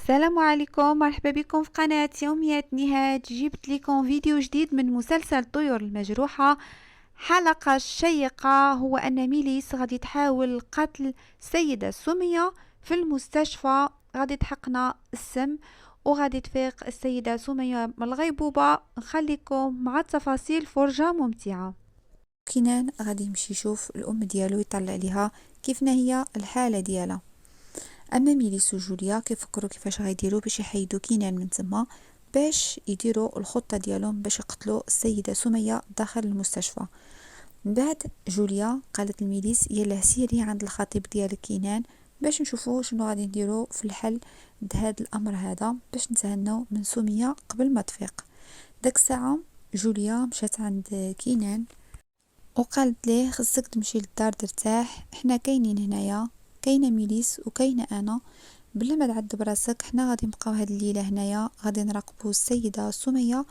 السلام عليكم، مرحبا بكم في قناة يوميات نهاد. جبت لكم فيديو جديد من مسلسل الطيور المجروحة. حلقة شيقة، هو أن ميليس غادي تحاول قتل السيدة سمية في المستشفى، غادي تحقنا السم وغادي تفيق السيدة سمية من الغيبوبة. نخليكم مع التفاصيل، فرجة ممتعة. كنان غادي يمشي يشوف الأم ديالو، يطلع عليها كيفنا هي الحالة ديالها. اما ميليس وجوليا كيفكروا كيفاش غيديروا باش يحيدوا كينان من تما، باش يديروا الخطه ديالهم باش يقتلوا السيده سميه داخل المستشفى. من بعد جوليا قالت لميليس يلا سيري عند الخطيب ديال كينان باش نشوفوا شنو غادي نديروا في الحل هذا الامر هذا، باش نتهنوا من سميه قبل ما تفيق. داك الساعه جوليا مشات عند كينان وقالت ليه خصك تمشي للدار ترتاح، حنا كاينين هنايا، كاينه ميليس وكاينه انا، بلا ما تعذب راسك، حنا غادي نبقاو هاد الليله هنايا، غادي نراقبو السيده سميه،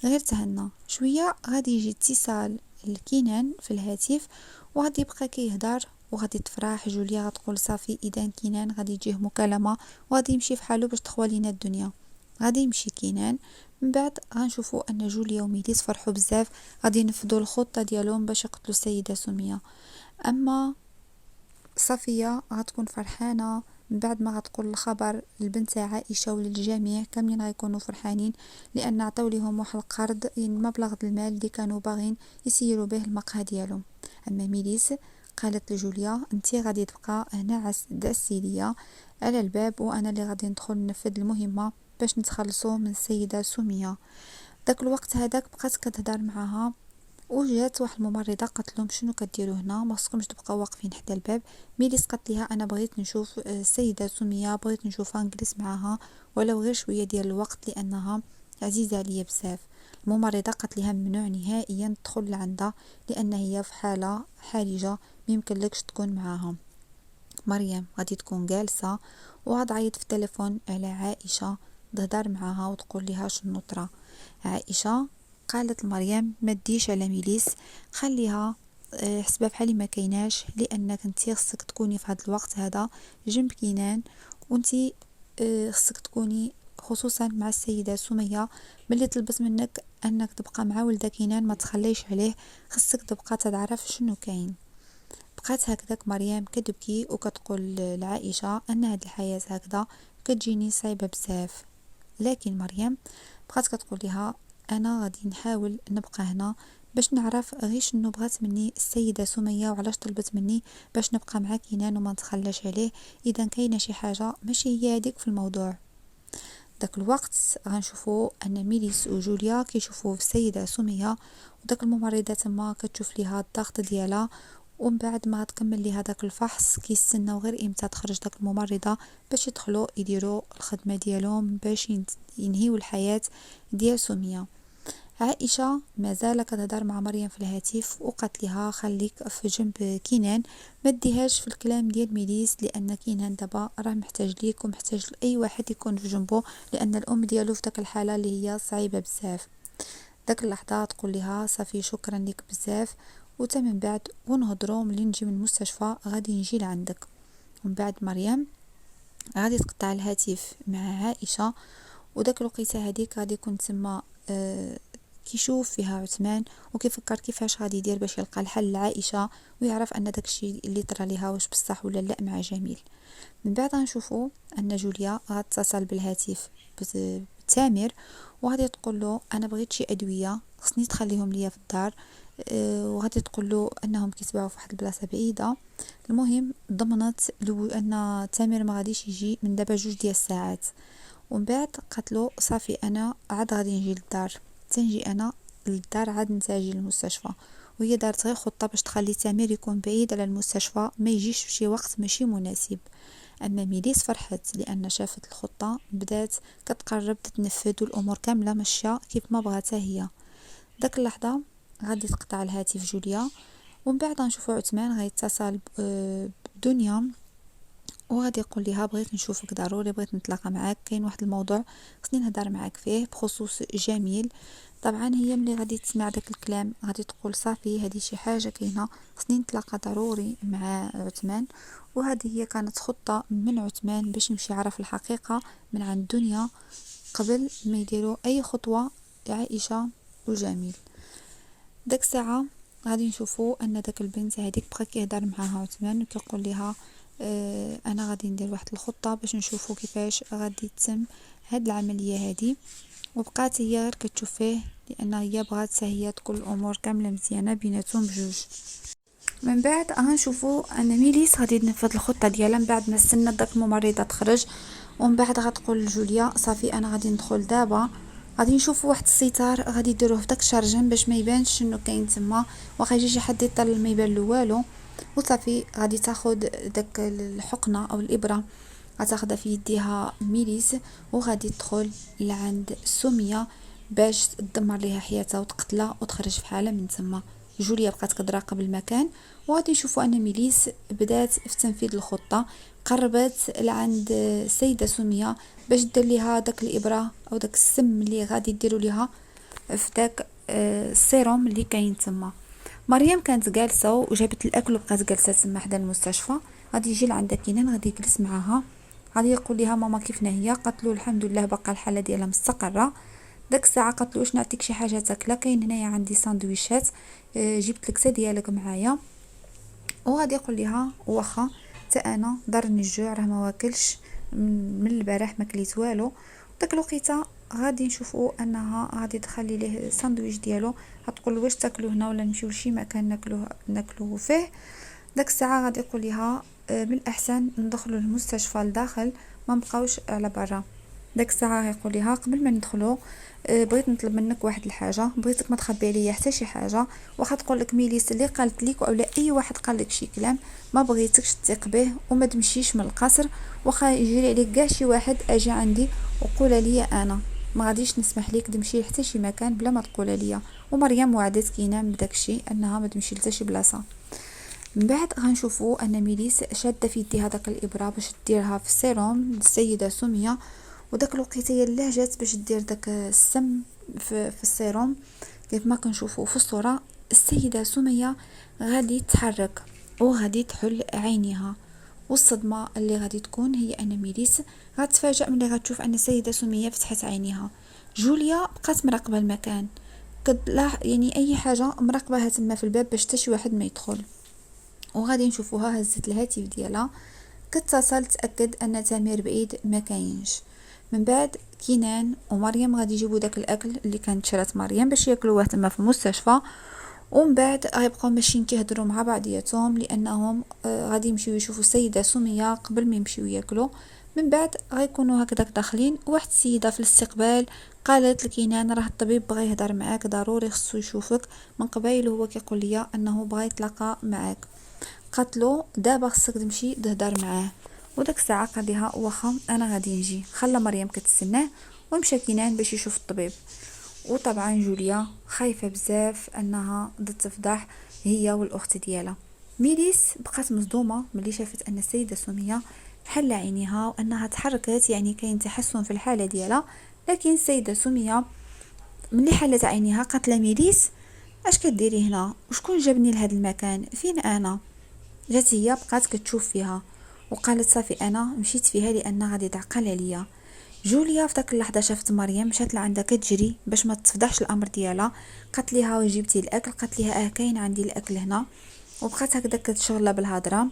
غير تهنا شويه. غادي يجي اتصال لكينان في الهاتف وغادي يبقى كيهدر وغادي تفرح جوليا، غتقول صافي اذا كينان غادي يجيه مكالمه وغادي يمشي في حاله باش تخوى لينا الدنيا. غادي يمشي كينان، من بعد غنشوفوا ان جوليا وميليس فرحوا بزاف، غادي ينفذوا الخطه ديالهم باش يقتلوا السيده سميه. اما صفية غتكون فرحانة من بعد ما غتقول الخبر لبنت عائشة وللجميع، كاملين غيكونوا فرحانين لان عطاو ليهم واحد القرض، مبلغ المال اللي كانوا باغين يسيروا به المقهى ديالهم. اما ميليس قالت لجوليا انتي غادي تبقى هنا دعسي ليا على الباب، وانا اللي غادي ندخل ننفذ المهمة باش نتخلصوا من السيدة سمية. داك الوقت هذاك بقات كتهضر معاها وجات واحد الممرضه قالت لهم شنو كديروا هنا، ما خصكمش تبقاو واقفين حتى الباب. ميليس قالت ليها انا بغيت نشوف السيده سميه، بغيت نشوفها نجلس معاها ولو غير شويه ديال الوقت لانها عزيزه عليا بزاف. الممرضه قالت لها ممنوع نهائيا تدخل لعندها لان هي في حاله حرجه، ميمكنلكش تكون معاها. مريم غادي تكون جالسه وغتعيط في التليفون على عائشه، تهدر معاها وتقول لها شنو طرا. عائشه قالت لمريم ما تديش على ميليس، خليها حسبها بحال ما كايناش، لانك انتي خصك تكوني في هذا الوقت هذا جنب كينان، وانتي خصك تكوني خصوصا مع السيده سميه، ملي طلبت منك انك تبقى مع ولد كينان ما تخليش عليه، خصك تبقى تعرف شنو كاين. بقات هكذاك مريم كتبكي وكتقول لعائشه ان هاد الحياه هكذا كتجيني صعيبه بزاف. لكن مريم بقات كتقول لها انا غادي نحاول نبقى هنا باش نعرف غير شنو بغات مني السيده سميه وعلاش طلبت مني باش نبقى مع كينان وما نتخلاش عليه، اذا كاينه شي حاجه ماشي هي هذيك في الموضوع. داك الوقت غنشوفوا ان ميليس وجوليا كيشوفوا في السيده سميه، وداك الممرضه تما كتشوف ليها الضغط ديالها، ومن بعد ما تكمل لي هذاك الفحص كيستناو غير امتى تخرج داك الممرضه باش يدخلوا يديروا الخدمه ديالهم باش ينهيو الحياه ديال سميه. عائشه مازال كتهضر مع مريم في الهاتف وقالت لها خليك في جنب كينان، ما ديهاش في الكلام ديال ميليس لان كينان دابا راه محتاج ليك ومحتاج لاي واحد يكون في جنبه، لان الام ديالو في داك الحاله اللي هي صعيبه بزاف. داك اللحظه تقول لها صافي شكرا لك بزاف، وتا من بعد ونهضروا ملي نجي من المستشفى غادي نجي لعندك. ومن بعد مريم غادي تقطع الهاتف مع عائشه، وداك الوقيته هذيك غادي يكون تما كيشوف فيها عثمان وكيفكر كيفاش غادي يدير باش يلقى الحل لعائشه ويعرف ان داكشي اللي طرا ليها واش بصح ولا لا مع جميل. من بعد غنشوفوا ان جوليا غتصل بالهاتف بتامر وغادي تقول له انا بغيت شي ادويه خصني تخليهم ليا في الدار، وغادي تقول له انهم كيتباعوا في واحد البلاصه بعيده. المهم ضمنت لو ان تامر ما غاديش يجي من دابا 2 ديال الساعات. ومن بعد قالت له صافي انا عاد غادي نجي للدار، تنجي انا للدار عاد نتاجي للمستشفى. وهي دارت غير خطه باش تخلي تامر يكون بعيد على المستشفى، ما يجيش في شي وقت ماشي مناسب. اما ميليس فرحت لان شافت الخطه بدات كتقرب تتنفذ والامور كامله ماشيه كيف ما بغاتها هي. داك اللحظه غادي تقطع الهاتف جوليا، ومن بعد غنشوفو عثمان غيتصل بدنيا وغادي يقول لها بغيت نشوفك ضروري، بغيت نتلاقى معاك، كاين واحد الموضوع خصني نهضر معاك فيه بخصوص جميل. طبعا هي ملي غادي تسمع داك الكلام غادي تقول صافي هذه شي حاجه كاينه، خصني نتلاقى ضروري مع عثمان. وهذه هي كانت خطه من عثمان باش يمشي يعرف الحقيقه من عند دنيا قبل ما يديروا اي خطوه عائشه وجميل. داك الساعه غادي نشوفوا ان داك البنت هذيك بقى كيهضر معاها عثمان وكيقول لها انا غادي ندير واحد الخطه باش نشوفوا كيفاش غادي تتم هاد العمليه هذه. وبقات هي غير كتشوف فيه لان هي بغات هي تكون الامور كامله مزيانه بيناتهم بجوج. من بعد غنشوفوا ان ميليس غادي تنفذ الخطه ديالها من بعد ما استنى داك الممرضه تخرج. ومن بعد غتقول لجوليا صافي انا غادي ندخل دابا، غادي نشوفوا واحد الستار غادي يديروه في داك الشرجم باش ما يبانش شنو كاين تما، واخا يجي شي حد يطل ما يبان له والو. وصافي غادي تاخد داك الحقنه او الابره غتاخدها في يديها ميليس وغادي تدخل لعند سميه باش تدمر ليها حياتها وتقتلها وتخرج في حاله من تما. جوليا بقات كتراقب المكان وغادي نشوفوا ان ميليس بدات في تنفيذ الخطه، قربت لعند السيده سميه باش دير ليها داك الابره او داك السم اللي غادي يديروا ليها في داك السيروم اللي كاين تما. مريم كانت جالسه وجابت الاكل وبقات جالسه تما حدا المستشفى. غادي يجي لعندها كينان غادي يجلس معاها، غادي يقول لها ماما كيفنا هي؟ قالت له الحمد لله باقا الحاله ديالها مستقره. داك الساعه قالت له واش نعطيك شي حاجه تاكلها؟ كاين هنايا عندي ساندويشات جبت لك حتى ديالك معايا. وغادي يقول لها واخا حتى انا ضرني الجوع راه ما واكلش من البارح ما كليت والو. داك الوقيته غادي نشوفوا انها غادي تخلي ليه الساندويش ديالو، غتقول واش تاكلوا هنا ولا نمشيو لشي مكان ناكلوه فيه. داك الساعه غادي يقول لها من الاحسن ندخلوا المستشفى لداخل ما نبقاوش على برا. داك الساعه غيقول لها قبل ما ندخلوا بغيت نطلب منك واحد الحاجه، بغيتك ما تخبي عليا حتى شي حاجه، واخا تقول لك ميليس اللي قالت لك اولا اي واحد قال لك شي كلام ما بغيتكش تثق به وما تمشيش من القصر، واخا يجري عليك كاع شي واحد اجي عندي وقول لي انا ما غاديش نسمح لك تمشي حتى شي مكان بلا ما تقول لي. ومريم وعدت كينام بداك الشيء انها ما تمشي لتا شي بلاصه. من بعد غنشوفوا ان ميليس شاده في يديها داك الابره باش ديرها في السيروم للسيده سميه. وداك الوقيته هي اللي جات باش دير داك السم في السيروم كيف ما كنشوفوا في الصوره. السيده سميه غادي تحرك وغادي تحل عينيها، والصدمه اللي غادي تكون هي ان ميليس غتفاجئ ملي غتشوف ان السيده سميه فتحت عينيها. جوليا بقات مراقبه المكان يعني اي حاجه مراقباها تما في الباب باش حتى شي واحد ما يدخل. وغادي نشوفوها هزت الهاتف ديالها كتصل تاكد ان تامر بعيد ما كاينش. من بعد كينان ومريم غادي يجيبوا داك الاكل اللي كانت شرات مريم باش ياكلوه تما في المستشفى. ومن بعد غيبقاو ماشيين كيهضروا مع بعضياتهم لانهم غادي يمشيو يشوفوا السيده سميه قبل ما يمشيو ياكلوا. من بعد غيكونوا هكذاك داخلين واحد السيده في الاستقبال قالت لكينان راه الطبيب بغى يهضر معاك ضروري خصو يشوفك من قبيل، هو كيقول لي انه بغى يتلاقى معاك. قالتلو دابا خصك تمشي تهضر معاه. وداك الساعه قال لها واخا انا غادي نجي. خلى مريم كتستناه ومشى كينان باش يشوف الطبيب. وطبعا جوليا خايفه بزاف انها تفضح هي والاخت ديالها. ميليس بقات مصدومه ملي شافت ان السيده سميه حل عينيها وانها تحركت، يعني كاين تحسن في الحاله ديالها. لكن السيده سميه ملي حلت عينيها قالت لها ميليس اش كديري هنا؟ وشكون جابني لهذا المكان؟ فين انا؟ جات هي بقات كتشوف فيها وقالت صافي انا مشيت فيها لان غادي تعقل عليا. جوليا في داك اللحظه شافت مريم مشات لعندها كتجري باش ما تفضحش الامر ديالها. قالت ليها واش جبتي الاكل؟ قالت ليها كاين عندي الاكل هنا. وبقات هكذا كتشغلها بالهضره.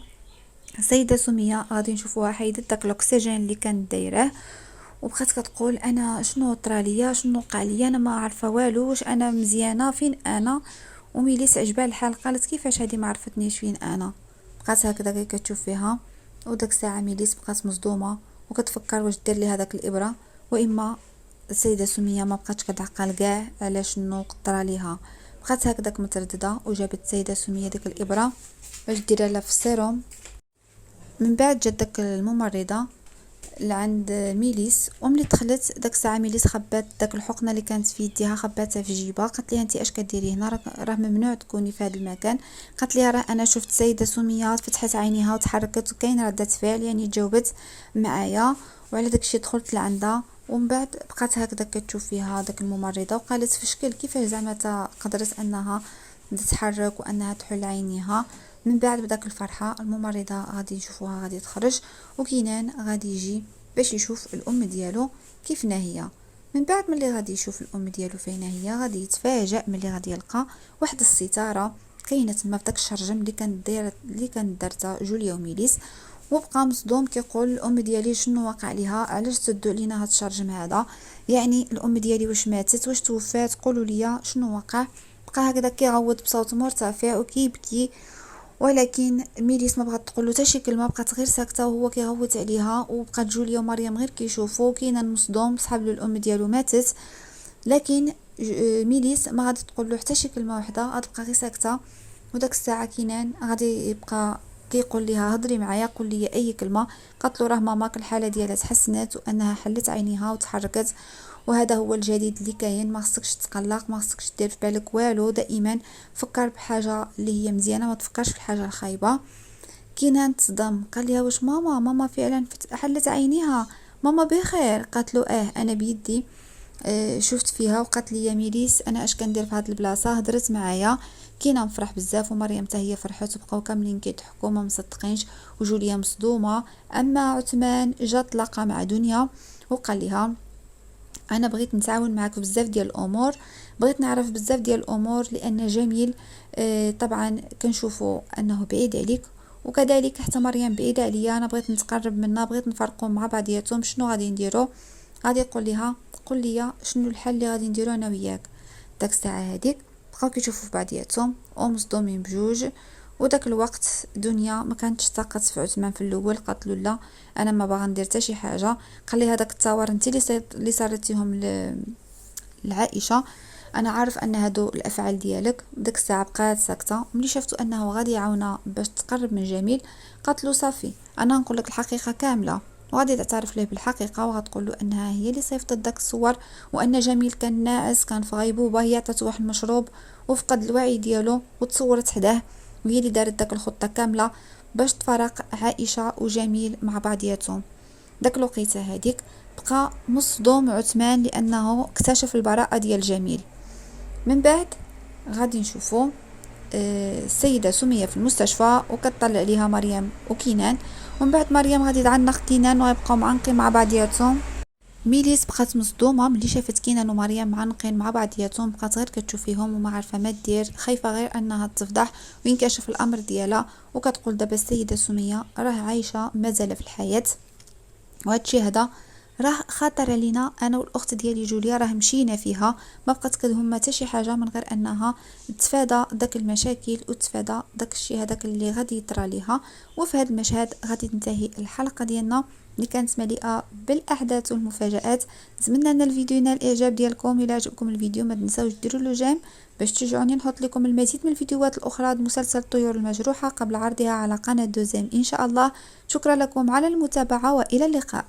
السيده سميه غادي نشوفوها حيدت داك الاكسجين اللي كانت دايره وبقات كتقول انا شنو طرا ليا شنو وقع ليا انا ما عارفه والو، واش انا مزيانه فين انا؟ وميليس عجبها الحال قالت كيفاش هذه ما عرفتنيش فين انا؟ بقات هكذا كتشوف فيها. وداك الساعه ميليس بقات مصدومه وكتفكر واش دير لي هذاك الابره، واما السيده سميه ما بقاتش كتعقل كاع على شنو طرا ليها. بقات هكذاك متردده وجابت السيده سميه ديك الابره باش ديرها لها في السيروم. من بعد جات داك الممرضه لعند ميليس، وملي دخلت داك الساعه ميليس خبات داك الحقنه اللي كانت في يديها، خباتها في جيبها. قالت ليها انت اش كديري هنا؟ راه ممنوع تكوني في هذا المكان. قالت ليها راه انا شفت سيده سميه فتحت عينيها وتحركت وكاين رده فعل، يعني جاوبت معايا، وعلى داكشي دخلت لعندها. ومن بعد بقات هكذا كتشوف فيها داك الممرضه، وقالت في شكل كيفاش زعما قدرت انها تتحرك وانها تحل عينيها. من بعد بداك الفرحه الممرضه غادي يشوفوها غادي تخرج، وكينان غادي يجي باش يشوف الام ديالو كيفنا هي. من بعد ملي غادي يشوف الام ديالو فين هي، غادي يتفاجأ ملي غادي يلقى واحد الستاره كاينه تما في داك الشرجم اللي كانت دارتها جوليا وميليس. وبقى مصدوم كيقول الام ديالي شنو واقع ليها، علاش سدوا علينا هاد الشرجم هذا؟ يعني الام ديالي واش ماتت، واش توفات؟ قولوا لي شنو وقع. بقى هكذا كيغوت بصوت مرتفع وكيبكي، ولكن ميليس ما بغات تقول له حتى شي كلمه، بقات غير ساكته وهو كيغوت عليها. وبقات جوليا ومريم غير كيشوفوا، كاين مصدوم صحاب له الام ديالو ماتت، لكن ميليس ما غادي تقول له حتى شي كلمه واحده، غتبقى غير ساكته. وداك الساعه كينان غادي يبقى كيقول ليها هضري معايا، قول لي اي كلمه. قالت له راه ماماك الحاله ديالها تحسنت وانها حلت عينيها وتحركت، وهذا هو الجديد اللي كاين. ما خصكش تقلق، ما خصكش دير في بالك والو، دائما فكر بحاجه اللي هي مزيانه، ما تفكرش في الحاجه الخايبه. كينان تصدم، قال لها واش ماما فعلا حلت عينيها؟ ماما بخير؟ قالت له انا بيدي شفت فيها. وقالت لي يا ميليس انا اش كندير في هاد البلاصه، هضرت معايا. كينا مفرح بزاف، ومريم حتى هي فرحت، وبقاو كاملين كيضحكوا ما مصدقينش، وجوليا مصدومه. اما عثمان جا تلاقى مع دنيا وقال لها انا بغيت نتعاون معك بزاف ديال الامور، بغيت نعرف بزاف ديال الامور، لان جميل طبعا كنشوفوا انه بعيد عليك، وكذلك حتى مريم بعيده عليا، انا بغيت نتقرب منها، بغيت نفرقوا مع بعضياتهم. شنو غادي نديروا؟ غادي يقول لها قول لي شنو الحل اللي غادي نديرو انا وياك. داك الساعه هذيك بقاو كيشوفوا في بعضياتهم ومصدومين بجوج. وداك الوقت دنيا ما كانتش طاقت في عثمان في الاول، قالت له لا انا ما باغا ندير حتى شي حاجه، قال لي هذاك التصاور انت اللي صارتيهم لعائشه، انا عارف ان هادو الافعال ديالك. داك الساعه بقات ساكته. ملي شفتو انه غادي يعاونها باش تقرب من جميل، قالت له صافي انا نقول لك الحقيقه كامله، وغادي تعترف له بالحقيقه، وغتقول له انها هي اللي صيفطت داك الصور، وان جميل كان ناعس، كان في غيبوبه، هي عطاتو واحد المشروب وفقد الوعي ديالو وتصورت حداه، وهي اللي دارت داك الخطه كامله باش تفرق عائشه وجميل مع بعضياتهم. داك الوقيته هذيك بقى مصدوم عثمان لانه اكتشف البراءه ديال جميل. من بعد غادي نشوفو السيدة سمية في المستشفى وكتطلع عليها مريم وكينان. ومن بعد مريم غادي تعلق كينان ويبقاو معانقين مع بعضياتهم. ميليس بقات مصدومه ملي شافت كينان ومريم معانقين مع بعضياتهم، بقات غير كتشوف فيهم وما عارفه ما دير، خايفه غير انها تفضح وينكشف الامر ديالها. وكتقول دابا السيده سميه راه عايشه مازال في الحياه، وهادشي هذا راه خاطر علينا انا والاخت ديالي جوليا، راه مشينا فيها، ما بقات كتهمها حتى شي حاجه من غير انها تفادى داك المشاكل وتفادى داك الشيء هذاك اللي غادي يطرى ليها. وفي هذا المشهد غادي تنتهي الحلقه ديالنا اللي كانت مليئه بالاحداث والمفاجات. نتمنى ان الفيديو ينال الاعجاب ديالكم. الى عجبكم الفيديو ما تنساوش ديروا له جيم باش تشجعوني نحط لكم المزيد من الفيديوهات الاخرى مسلسل الطيور المجروحه قبل عرضها على قناه دوزيم ان شاء الله. شكرا لكم على المتابعه والى اللقاء.